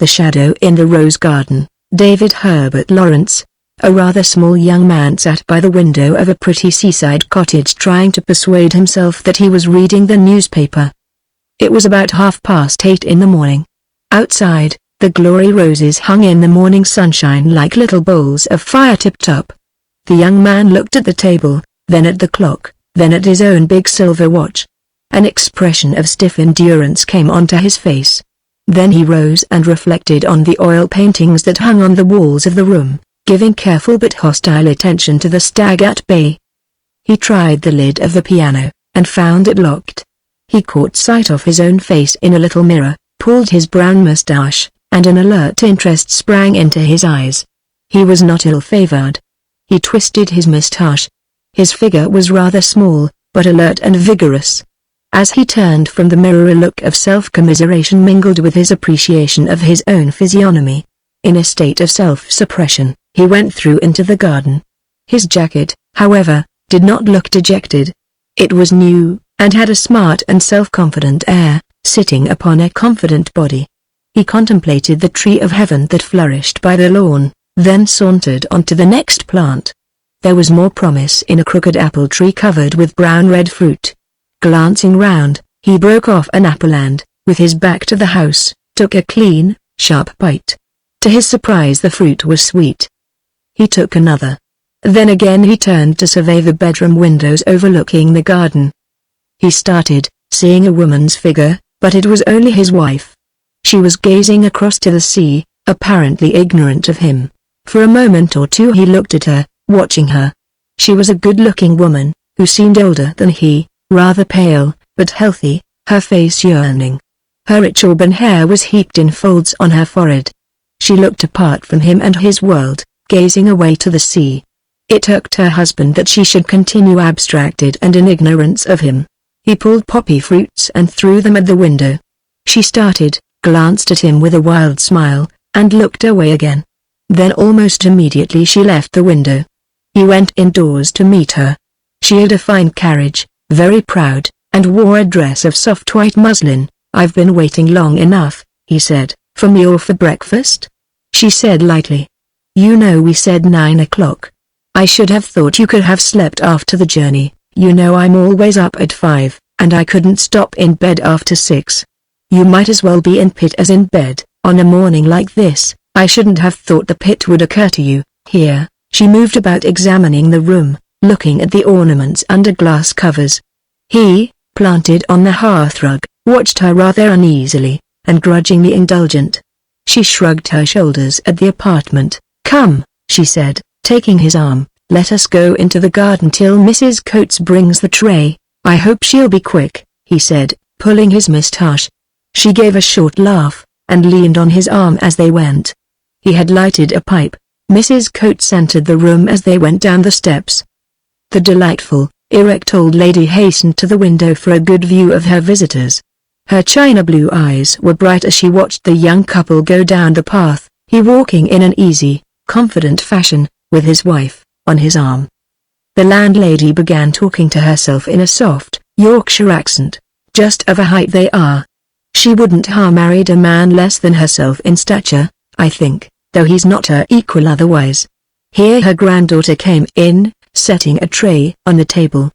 The shadow in the rose garden. David Herbert Lawrence. A rather small young man sat by the window of a pretty seaside cottage trying to persuade himself that he was reading the newspaper. It was about 8:30 in the morning. Outside, the glory roses hung in the morning sunshine like little bowls of fire tipped up. The young man looked at the table, then at the clock, then at his own big silver watch. An expression of stiff endurance came onto his face. Then he rose and reflected on the oil paintings that hung on the walls of the room, giving careful but hostile attention to the stag at bay. He tried the lid of the piano, and found it locked. He caught sight of his own face in a little mirror, pulled his brown mustache, and an alert interest sprang into his eyes. He was not ill-favored. He twisted his mustache. His figure was rather small, but alert and vigorous. As he turned from the mirror, a look of self-commiseration mingled with his appreciation of his own physiognomy. In a state of self-suppression, he went through into the garden. His jacket, however, did not look dejected. It was new, and had a smart and self-confident air, sitting upon a confident body. He contemplated the tree of heaven that flourished by the lawn, then sauntered on to the next plant. There was more promise in a crooked apple tree covered with brown-red fruit. Glancing round, he broke off an apple and, with his back to the house, took a clean, sharp bite. To his surprise, the fruit was sweet. He took another. Then again he turned to survey the bedroom windows overlooking the garden. He started, seeing a woman's figure, but it was only his wife. She was gazing across to the sea, apparently ignorant of him. For a moment or two he looked at her, watching her. She was a good-looking woman, who seemed older than he, rather pale, but healthy, her face yearning. Her rich auburn hair was heaped in folds on her forehead. She looked apart from him and his world, gazing away to the sea. It irked her husband that she should continue abstracted and in ignorance of him. He pulled poppy fruits and threw them at the window. She started, glanced at him with a wild smile, and looked away again. Then almost immediately she left the window. He went indoors to meet her. She had a fine carriage, very proud, and wore a dress of soft white muslin. "I've been waiting long enough," he said. "For me or for breakfast?" She said lightly. "You know we said 9 o'clock. I should have thought you could have slept after the journey. You know I'm always up at 5, and I couldn't stop in bed after 6. You might as well be in pit as in bed, on a morning like this. I shouldn't have thought the pit would occur to you." Here, she moved about examining the room, looking at the ornaments under glass covers. He, planted on the hearthrug, watched her rather uneasily, and grudgingly indulgent. She shrugged her shoulders at the apartment. "Come," she said, taking his arm, "let us go into the garden till Mrs. Coates brings the tray. I hope she'll be quick," he said, pulling his moustache. She gave a short laugh, and leaned on his arm as they went. He had lighted a pipe. Mrs. Coates entered the room as they went down the steps. The delightful, erect old lady hastened to the window for a good view of her visitors. Her china blue eyes were bright as she watched the young couple go down the path, he walking in an easy, confident fashion, with his wife, on his arm. The landlady began talking to herself in a soft, Yorkshire accent. "Just of a height they are. She wouldn't ha' married a man less than herself in stature, I think, though he's not her equal otherwise." Here her granddaughter came in, setting a tray on the table.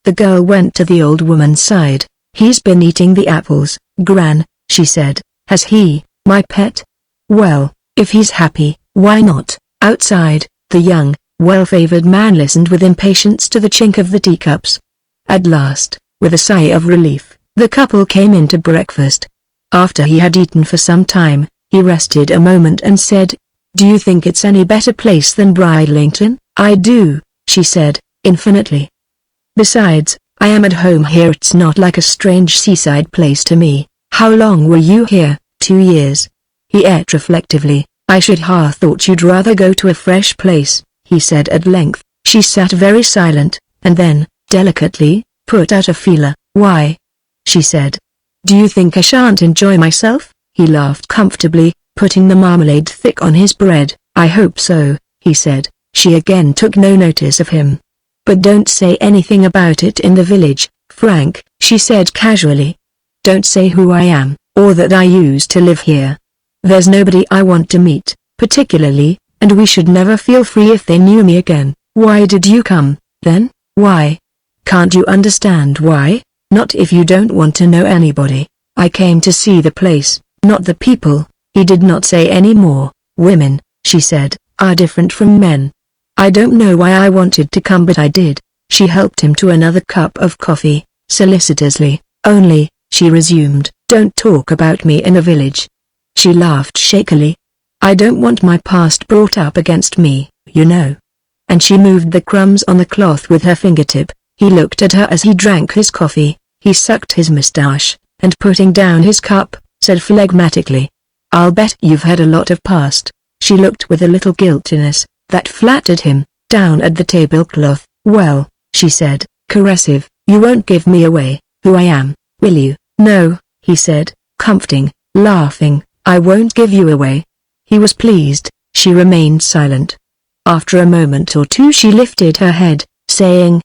The girl went to the old woman's side. "He's been eating the apples, Gran," she said. "Has he, my pet? Well, if he's happy, why not?" Outside, the young, well-favored man listened with impatience to the chink of the teacups. At last, with a sigh of relief, the couple came in to breakfast. After he had eaten for some time, he rested a moment and said, "Do you think it's any better place than Bridlington?" "I do," she said, infinitely. "Besides, I am at home here. It's not like a strange seaside place to me." "How long were you here?" 2 years. He ate reflectively. "I should ha' thought you'd rather go to a fresh place," he said at length. She sat very silent, and then, delicately, put out a feeler. "Why?" she said. "Do you think I shan't enjoy myself?" He laughed comfortably, putting the marmalade thick on his bread. "I hope so," he said. She again took no notice of him. "But don't say anything about it in the village, Frank," she said casually. "Don't say who I am, or that I used to live here. There's nobody I want to meet, particularly, and we should never feel free if they knew me again. Why did you come, then? Why? Can't you understand why? Not if you don't want to know anybody. I came to see the place, not the people. He did not say any more. Women, she said, are different from men. I don't know why I wanted to come, but I did. She helped him to another cup of coffee, solicitously. Only, she resumed, don't talk about me in a village. She laughed shakily. I don't want my past brought up against me, you know. And she moved the crumbs on the cloth with her fingertip. He looked at her as he drank his coffee. He sucked his mustache, and putting down his cup, said phlegmatically, I'll bet you've had a lot of past. She looked with a little guiltiness that flattered him, down at the tablecloth. Well, she said, caressive, you won't give me away, who I am, will you? No, he said, comforting, laughing, I won't give you away. He was pleased. She remained silent. After a moment or two she lifted her head, saying,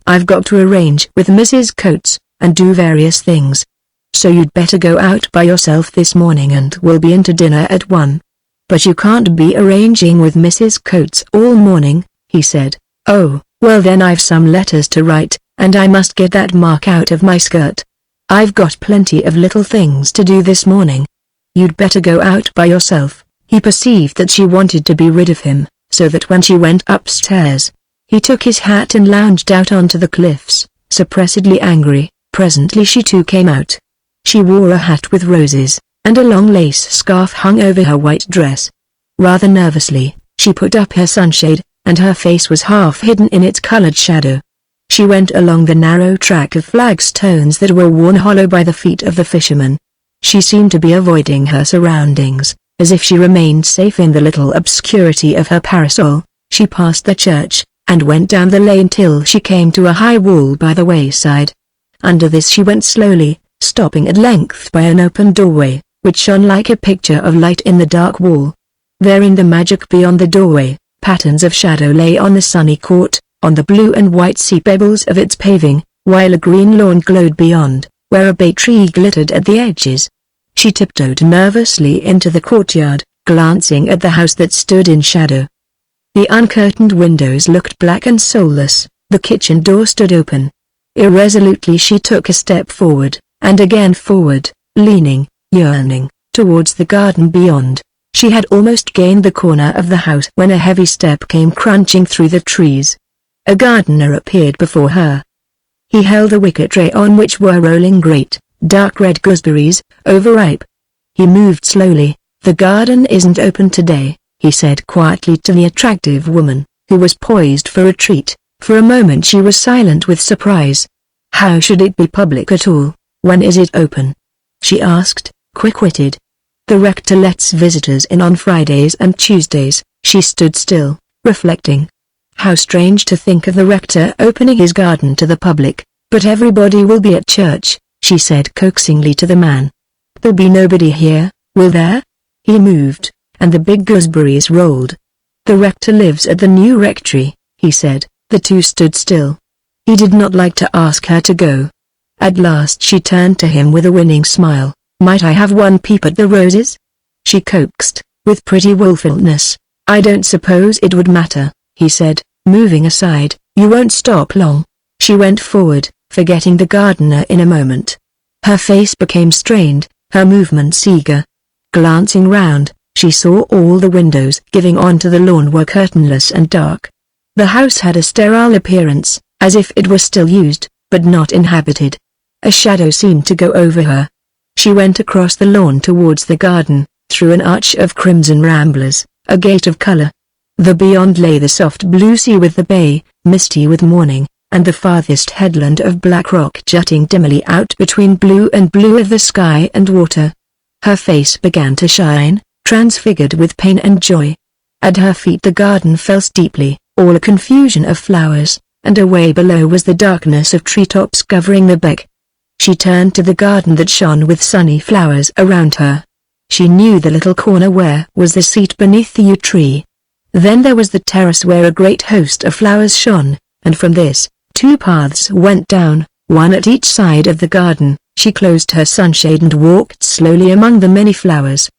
I've got to arrange with Mrs. Coates, and do various things. So you'd better go out by yourself this morning and we'll be in to dinner at 1. But you can't be arranging with Mrs. Coates all morning, he said. Oh, well then I've some letters to write, and I must get that mark out of my skirt. I've got plenty of little things to do this morning. You'd better go out by yourself. He perceived that she wanted to be rid of him, so that when she went upstairs, he took his hat and lounged out onto the cliffs, suppressedly angry. Presently she too came out. She wore a hat with roses, and a long lace scarf hung over her white dress. Rather nervously, she put up her sunshade, and her face was half hidden in its colored shadow. She went along the narrow track of flagstones that were worn hollow by the feet of the fishermen. She seemed to be avoiding her surroundings, as if she remained safe in the little obscurity of her parasol. She passed the church, and went down the lane till she came to a high wall by the wayside. Under this she went slowly, stopping at length by an open doorway, which shone like a picture of light in the dark wall. There in the magic beyond the doorway, patterns of shadow lay on the sunny court, on the blue and white sea pebbles of its paving, while a green lawn glowed beyond, where a bay tree glittered at the edges. She tiptoed nervously into the courtyard, glancing at the house that stood in shadow. The uncurtained windows looked black and soulless. The kitchen door stood open. Irresolutely she took a step forward, and again forward, leaning, yearning, towards the garden beyond. She had almost gained the corner of the house when a heavy step came crunching through the trees. A gardener appeared before her. He held a wicker tray on which were rolling great, dark red gooseberries, overripe. He moved slowly. The garden isn't open today, he said quietly to the attractive woman, who was poised for retreat. For a moment she was silent with surprise. How should it be public at all? When is it open? She asked, quick-witted. The rector lets visitors in on Fridays and Tuesdays. She stood still, reflecting. How strange to think of the rector opening his garden to the public. But everybody will be at church, she said coaxingly to the man. There'll be nobody here, will there? He moved, and the big gooseberries rolled. The rector lives at the new rectory, he said. The two stood still. He did not like to ask her to go. At last she turned to him with a winning smile. Might I have one peep at the roses? She coaxed, with pretty wilfulness. I don't suppose it would matter, he said, moving aside. You won't stop long. She went forward, forgetting the gardener in a moment. Her face became strained, her movements eager. Glancing round, she saw all the windows giving onto the lawn were curtainless and dark. The house had a sterile appearance, as if it were still used, but not inhabited. A shadow seemed to go over her. She went across the lawn towards the garden, through an arch of crimson ramblers, a gate of color. The beyond lay the soft blue sea with the bay, misty with morning, and the farthest headland of black rock jutting dimly out between blue of the sky and water. Her face began to shine, transfigured with pain and joy. At her feet the garden fell steeply, all a confusion of flowers, and away below was the darkness of treetops covering the beck. She turned to the garden that shone with sunny flowers around her. She knew the little corner where was the seat beneath the yew tree. Then there was the terrace where a great host of flowers shone, and from this, 2 paths went down, one at each side of the garden. She closed her sunshade and walked slowly among the many flowers.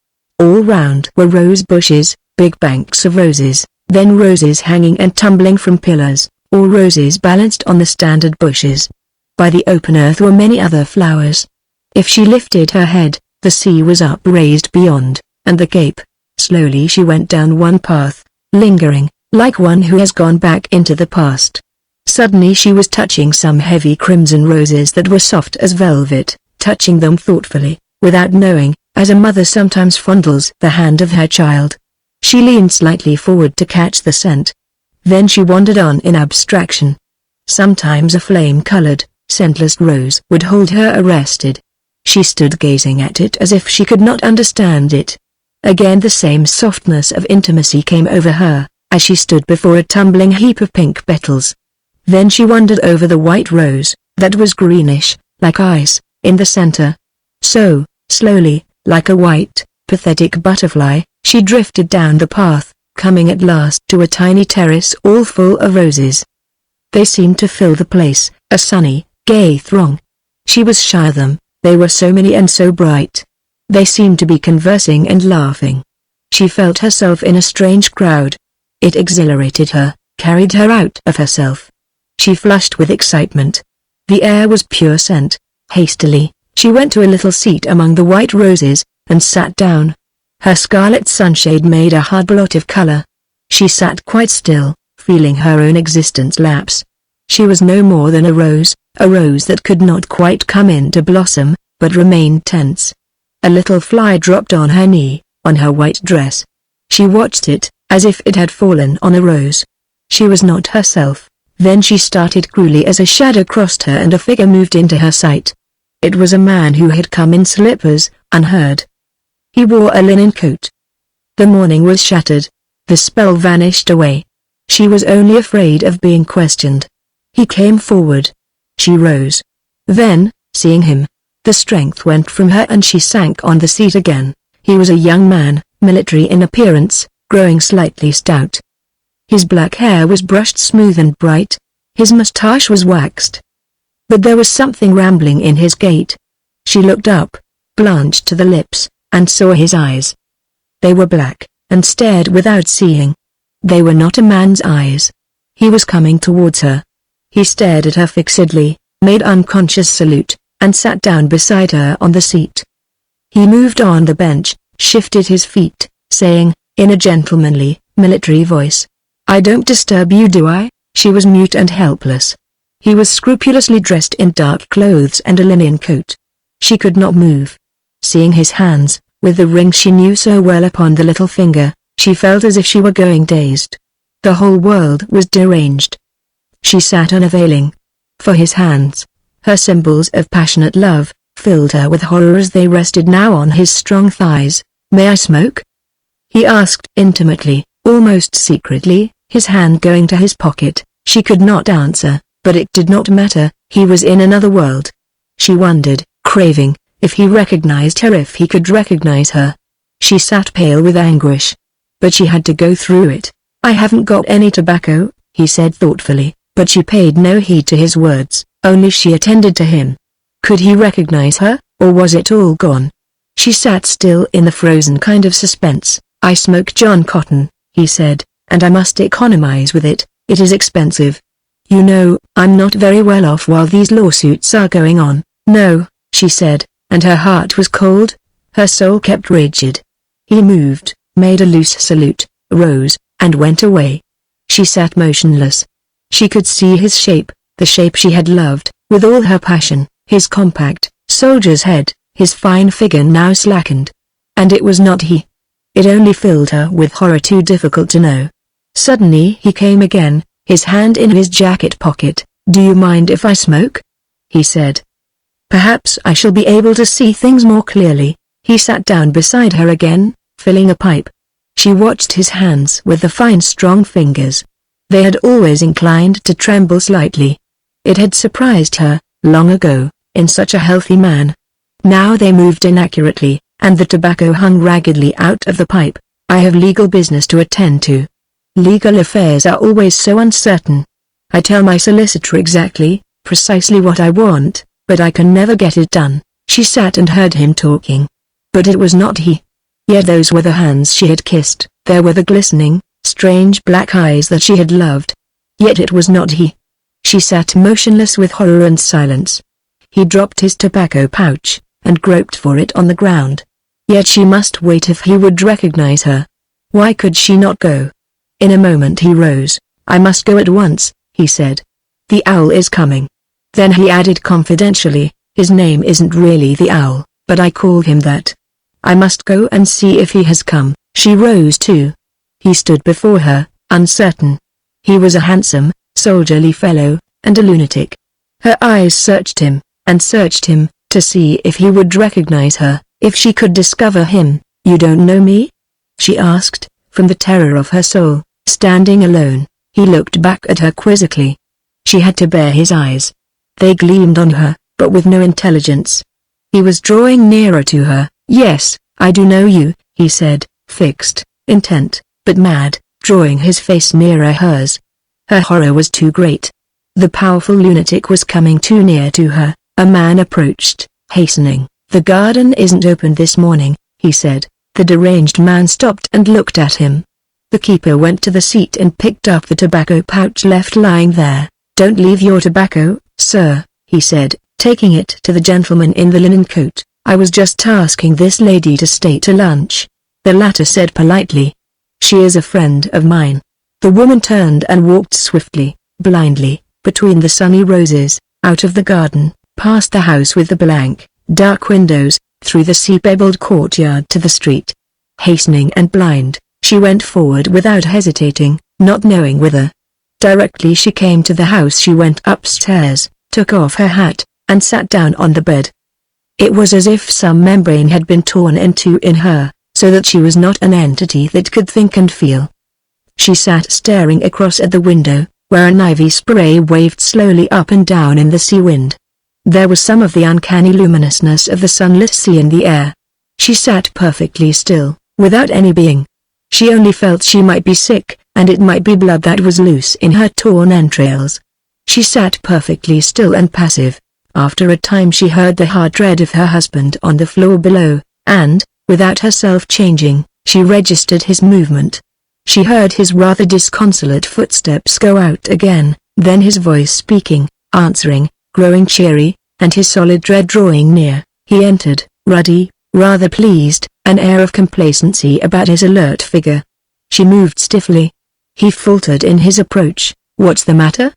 All round were rose bushes, big banks of roses, then roses hanging and tumbling from pillars, or roses balanced on the standard bushes. By the open earth were many other flowers. If she lifted her head, the sea was upraised beyond, and the cape. Slowly she went down one path, lingering, like one who has gone back into the past. Suddenly she was touching some heavy crimson roses that were soft as velvet, touching them thoughtfully, without knowing, as a mother sometimes fondles the hand of her child. She leaned slightly forward to catch the scent. Then she wandered on in abstraction. Sometimes a flame-colored, scentless rose would hold her arrested. She stood gazing at it as if she could not understand it. Again the same softness of intimacy came over her, as she stood before a tumbling heap of pink petals. Then she wandered over the white rose, that was greenish, like ice, in the center. So, slowly, like a white, pathetic butterfly, she drifted down the path, coming at last to a tiny terrace all full of roses. They seemed to fill the place, a sunny, gay throng. She was shy of them, they were so many and so bright. They seemed to be conversing and laughing. She felt herself in a strange crowd. It exhilarated her, carried her out of herself. She flushed with excitement. The air was pure scent. Hastily, she went to a little seat among the white roses, and sat down. Her scarlet sunshade made a hard blot of color. She sat quite still, feeling her own existence lapse. She was no more than a rose that could not quite come into blossom, but remained tense. A little fly dropped on her knee, on her white dress. She watched it, as if it had fallen on a rose. She was not herself. Then she started cruelly as a shadow crossed her and a figure moved into her sight. It was a man who had come in slippers, unheard. He wore a linen coat. The morning was shattered. The spell vanished away. She was only afraid of being questioned. He came forward. She rose. Then, seeing him, the strength went from her and she sank on the seat again. He was a young man, military in appearance, growing slightly stout. His black hair was brushed smooth and bright. His moustache was waxed. But there was something rambling in his gait. She looked up, blanched to the lips, and saw his eyes. They were black, and stared without seeing. They were not a man's eyes. He was coming towards her. He stared at her fixedly, made unconscious salute, and sat down beside her on the seat. He moved on the bench, shifted his feet, saying, in a gentlemanly, military voice, "I don't disturb you, do I?" She was mute and helpless. He was scrupulously dressed in dark clothes and a linen coat. She could not move. Seeing his hands, with the ring she knew so well upon the little finger, she felt as if she were going dazed. The whole world was deranged. She sat unavailing. For his hands, her symbols of passionate love, filled her with horror as they rested now on his strong thighs. "May I smoke?" he asked intimately, almost secretly, his hand going to his pocket. She could not answer, but it did not matter, he was in another world. She wondered, craving, if he recognized her, if he could recognize her. She sat pale with anguish. But she had to go through it. "I haven't got any tobacco," he said thoughtfully, but she paid no heed to his words, only she attended to him. Could he recognize her, or was it all gone? She sat still in the frozen kind of suspense. "I smoke John Cotton," he said, "and I must economize with it, it is expensive. You know, I'm not very well off while these lawsuits are going on." "No," she said, and her heart was cold, her soul kept rigid. He moved, made a loose salute, rose, and went away. She sat motionless. She could see his shape, the shape she had loved, with all her passion, his compact, soldier's head, his fine figure now slackened. And it was not he. It only filled her with horror too difficult to know. Suddenly he came again, his hand in his jacket pocket. "Do you mind if I smoke?" he said. "Perhaps I shall be able to see things more clearly." He sat down beside her again, filling a pipe. She watched his hands with the fine strong fingers. They had always inclined to tremble slightly. It had surprised her, long ago, in such a healthy man. Now they moved inaccurately, and the tobacco hung raggedly out of the pipe. "I have legal business to attend to. Legal affairs are always so uncertain. I tell my solicitor exactly, precisely what I want, but I can never get it done." She sat and heard him talking. But it was not he. Yet those were the hands she had kissed, there were the glistening, strange black eyes that she had loved. Yet it was not he. She sat motionless with horror and silence. He dropped his tobacco pouch, and groped for it on the ground. Yet she must wait if he would recognize her. Why could she not go? In a moment he rose. "I must go at once," he said. "The owl is coming." Then he added confidentially, "His name isn't really the owl, but I call him that. I must go and see if he has come." She rose too. He stood before her, uncertain. He was a handsome, soldierly fellow, and a lunatic. Her eyes searched him, to see if he would recognize her, if she could discover him. "You don't know me?" she asked, from the terror of her soul. Standing alone, he looked back at her quizzically. She had to bear his eyes. They gleamed on her, but with no intelligence. He was drawing nearer to her. "Yes, I do know you," he said, fixed, intent, but mad, drawing his face nearer hers. Her horror was too great. The powerful lunatic was coming too near to her. A man approached, hastening. "The garden isn't open this morning," he said. The deranged man stopped and looked at him. The keeper went to the seat and picked up the tobacco pouch left lying there. "Don't leave your tobacco, sir," he said, taking it to the gentleman in the linen coat. "I was just asking this lady to stay to lunch," the latter said politely. "She is a friend of mine." The woman turned and walked swiftly, blindly, between the sunny roses, out of the garden, past the house with the blank, dark windows, through the sea-pebbled courtyard to the street. Hastening and blind, she went forward without hesitating, not knowing whither. Directly she came to the house she went upstairs, took off her hat, and sat down on the bed. It was as if some membrane had been torn in two in her, so that she was not an entity that could think and feel. She sat staring across at the window, where an ivy spray waved slowly up and down in the sea wind. There was some of the uncanny luminousness of the sunlit sea in the air. She sat perfectly still, without any being. She only felt she might be sick, and it might be blood that was loose in her torn entrails. She sat perfectly still and passive. After a time she heard the hard tread of her husband on the floor below, and, without herself changing, she registered his movement. She heard his rather disconsolate footsteps go out again, then his voice speaking, answering, growing cheery, and his solid tread drawing near. He entered, ruddy, rather pleased, an air of complacency about his alert figure. She moved stiffly. He faltered in his approach. "What's the matter?"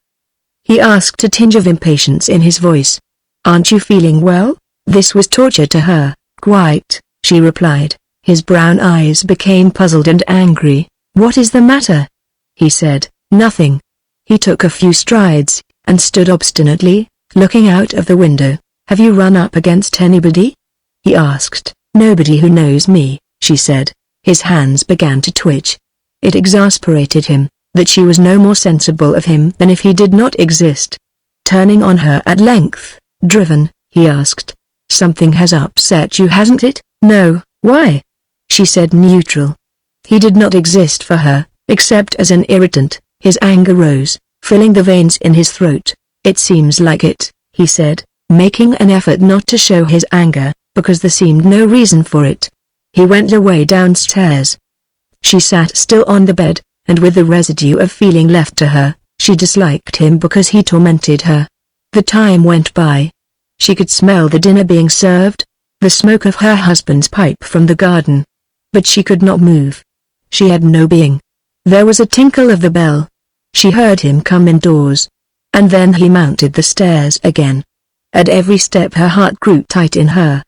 he asked, a tinge of impatience in his voice. "Aren't you feeling well?" This was torture to her. "Quite," she replied. His brown eyes became puzzled and angry. "What is the matter?" he said. "Nothing." He took a few strides, and stood obstinately, looking out of the window. "Have you run up against anybody?" he asked. "Nobody who knows me," she said. His hands began to twitch. It exasperated him, that she was no more sensible of him than if he did not exist. Turning on her at length, driven, he asked, "Something has upset you, hasn't it?" "No, why?" she said, neutral. He did not exist for her, except as an irritant. His anger rose, filling the veins in his throat. "It seems like it," he said, making an effort not to show his anger, because there seemed no reason for it. He went away downstairs. She sat still on the bed, and with the residue of feeling left to her, she disliked him because he tormented her. The time went by. She could smell the dinner being served, the smoke of her husband's pipe from the garden. But she could not move. She had no being. There was a tinkle of the bell. She heard him come indoors. And then he mounted the stairs again. At every step her heart grew tight in her.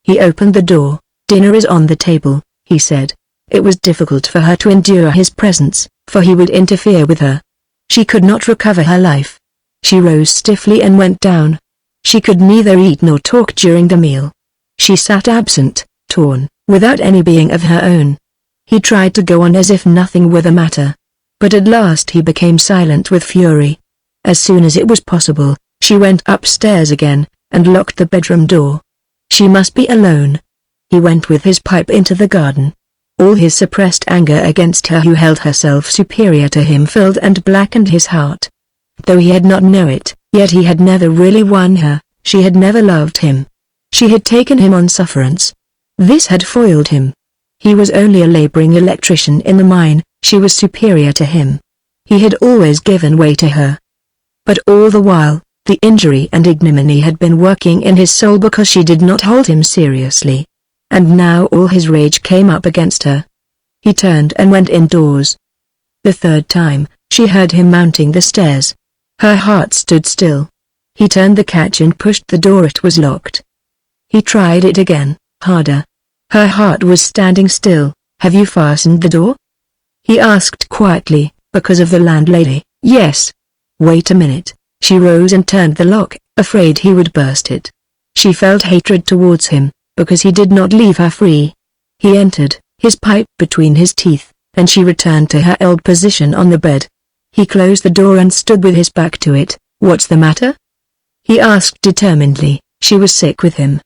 He opened the door. "Dinner is on the table," he said. It was difficult for her to endure his presence, for he would interfere with her. She could not recover her life. She rose stiffly and went down. She could neither eat nor talk during the meal. She sat absent, torn, without any being of her own. He tried to go on as if nothing were the matter. But at last he became silent with fury. As soon as it was possible, she went upstairs again, and locked the bedroom door. She must be alone. He went with his pipe into the garden. All his suppressed anger against her who held herself superior to him filled and blackened his heart. Though he had not known it, yet he had never really won her. She had never loved him. She had taken him on sufferance. This had foiled him. He was only a laboring electrician in the mine, she was superior to him. He had always given way to her. But all the while, the injury and ignominy had been working in his soul because she did not hold him seriously. And now all his rage came up against her. He turned and went indoors. The third time, she heard him mounting the stairs. Her heart stood still. He turned the catch and pushed the door. It was locked. He tried it again, harder. Her heart was standing still. "Have you fastened the door?" he asked quietly, because of the landlady. "Yes." "Wait a minute." She rose and turned the lock, afraid he would burst it. She felt hatred towards him, because he did not leave her free. He entered, his pipe between his teeth, and she returned to her old position on the bed. He closed the door and stood with his back to it. "What's the matter?" he asked determinedly. She was sick with him.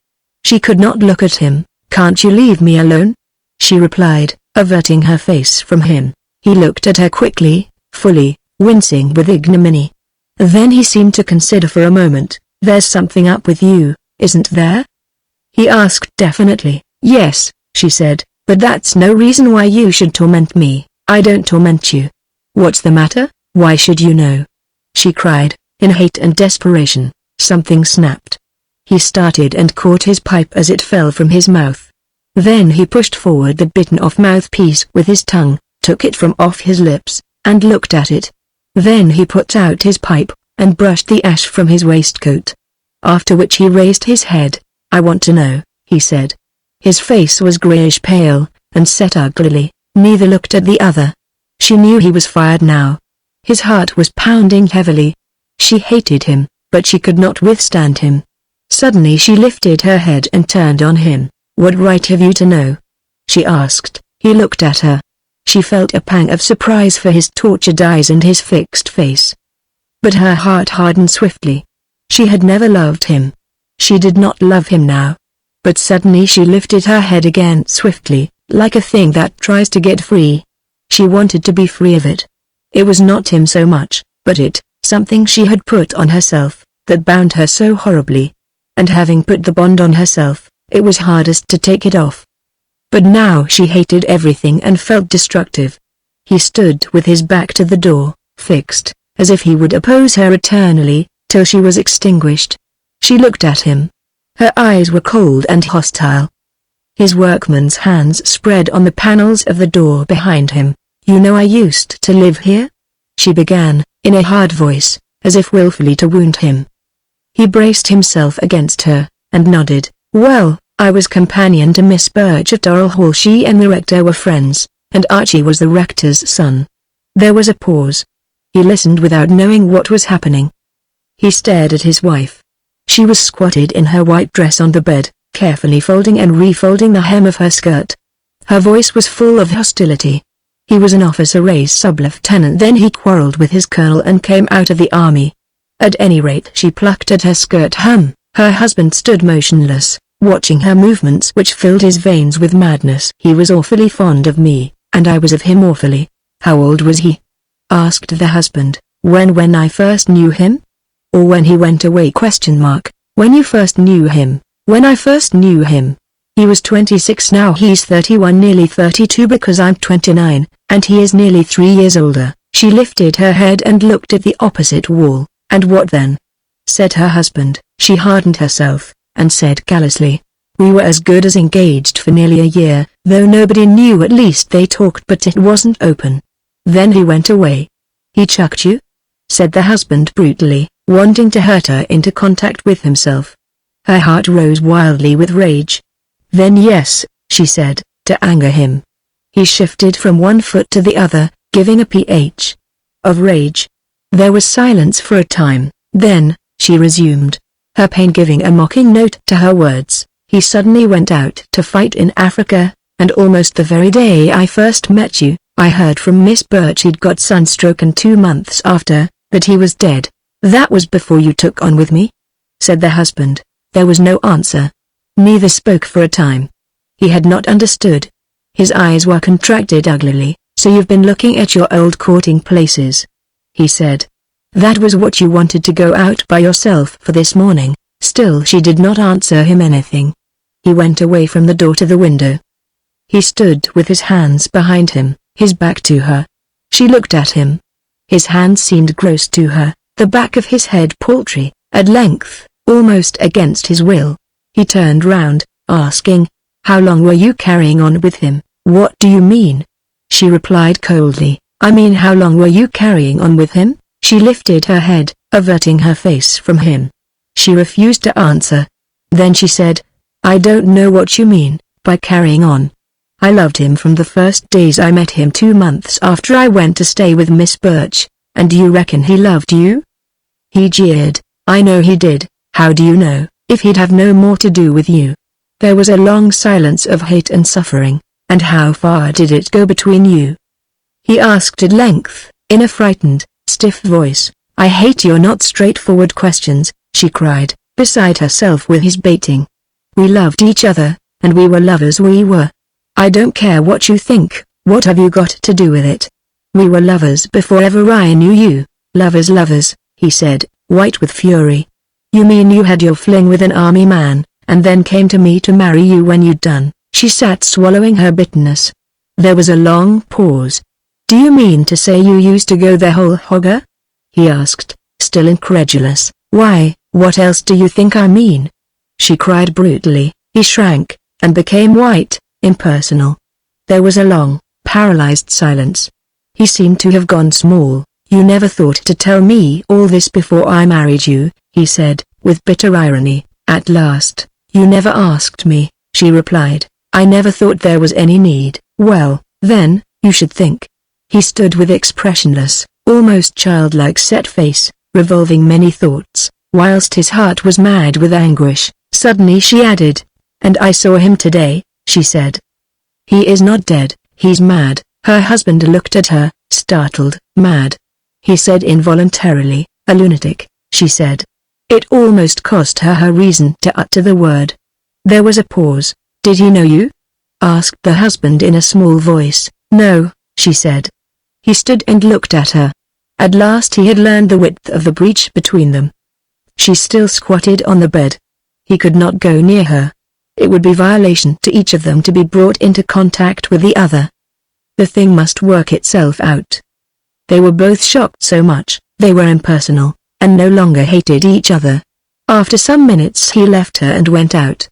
She could not look at him. "Can't you leave me alone?" she replied, averting her face from him. He looked at her quickly, fully, wincing with ignominy. Then he seemed to consider for a moment. "There's something up with you, isn't there?" he asked definitely. "Yes," she said, "but that's no reason why you should torment me." "I don't torment you." "What's the matter? Why should you know?" she cried, in hate and desperation. Something snapped. He started and caught his pipe as it fell from his mouth. Then he pushed forward the bitten-off mouthpiece with his tongue, took it from off his lips, and looked at it. Then he put out his pipe, and brushed the ash from his waistcoat. After which he raised his head. "I want to know," he said. His face was grayish pale, and set uglily. Neither looked at the other. She knew he was fired now. His heart was pounding heavily. She hated him, but she could not withstand him. Suddenly she lifted her head and turned on him. "What right have you to know?" she asked. He looked at her. She felt a pang of surprise for his tortured eyes and his fixed face. But her heart hardened swiftly. She had never loved him. She did not love him now. But suddenly she lifted her head again swiftly, like a thing that tries to get free. She wanted to be free of it. It was not him so much, but something she had put on herself, that bound her so horribly. And having put the bond on herself, it was hardest to take it off. But now she hated everything and felt destructive. He stood with his back to the door, fixed, as if he would oppose her eternally, till she was extinguished. She looked at him. Her eyes were cold and hostile. His workman's hands spread on the panels of the door behind him. "You know I used to live here?" she began, in a hard voice, as if willfully to wound him. He braced himself against her, and nodded. "Well, I was companion to Miss Birch at Oral Hall. She and the rector were friends, and Archie was the rector's son." There was a pause. He listened without knowing what was happening. He stared at his wife. She was squatted in her white dress on the bed, carefully folding and refolding the hem of her skirt. Her voice was full of hostility. He was an officer raised sub-lieutenant, then he quarreled with his colonel and came out of the army. At any rate, she plucked at her skirt hem. Her husband stood motionless, watching her movements which filled his veins with madness. "He was awfully fond of me, and I was of him awfully." "How old was he?" asked the husband. When I first knew him? Or when he went away?" "When you first knew him." "When I first knew him. He was 26, now he's 31, nearly 32 because I'm 29, and he is nearly 3 years older." She lifted her head and looked at the opposite wall. "And what then?" said her husband. She hardened herself, and said callously, "We were as good as engaged for nearly a year, though nobody knew. At least they talked, but it wasn't open. Then he went away." "He chucked you?" said the husband brutally, wanting to hurt her into contact with himself. Her heart rose wildly with rage. "Then yes," she said, to anger him. He shifted from one foot to the other, giving a ph of rage. There was silence for a time. Then, she resumed, her pain giving a mocking note to her words. "He suddenly went out to fight in Africa, and almost the very day I first met you, I heard from Miss Birch he'd got sunstroke, and 2 months after, that he was dead." "That was before you took on with me?" said the husband. There was no answer. Neither spoke for a time. He had not understood. His eyes were contracted uglily. "So you've been looking at your old courting places?" he said. "That was what you wanted to go out by yourself for this morning." Still she did not answer him anything. He went away from the door to the window. He stood with his hands behind him, his back to her. She looked at him. His hands seemed gross to her, the back of his head paltry. At length, almost against his will, he turned round, asking, "How long were you carrying on with him?" "What do you mean?" She replied coldly, "I mean how long were you carrying on with him?" She lifted her head, averting her face from him. She refused to answer. Then she said, "I don't know what you mean by carrying on. I loved him from the first days I met him 2 months after I went to stay with Miss Birch, and do you reckon he loved you?" He jeered. "I know he did. How do you know, if he'd have no more to do with you?" There was a long silence of hate and suffering. "And how far did it go between you?" he asked at length, in a frightened, stiff voice. "I hate your not straightforward questions," she cried, beside herself with his baiting. "We loved each other, and we were lovers we were. I don't care what you think, what have you got to do with it? We were lovers before ever I knew you, lovers," he said, white with fury. "You mean you had your fling with an army man, and then came to me to marry you when you'd done?" She sat swallowing her bitterness. There was a long pause. "Do you mean to say you used to go the whole hogger?" he asked, still incredulous. "Why, what else do you think I mean?" she cried brutally. He shrank, and became white, impersonal. There was a long, paralyzed silence. He seemed to have gone small. "You never thought to tell me all this before I married you," he said, with bitter irony. "At last, you never asked me," she replied. "I never thought there was any need." "Well, then, you should think." He stood with expressionless, almost childlike set face, revolving many thoughts, whilst his heart was mad with anguish. Suddenly she added, "And I saw him today," she said. "He is not dead, he's mad." Her husband looked at her, startled. "Mad?" he said involuntarily. "A lunatic," she said. It almost cost her reason to utter the word. There was a pause. "Did he know you?" asked the husband in a small voice. "No," she said. He stood and looked at her. At last he had learned the width of the breach between them. She still squatted on the bed. He could not go near her. It would be violation to each of them to be brought into contact with the other. The thing must work itself out. They were both shocked so much, they were impersonal, and no longer hated each other. After some minutes he left her and went out.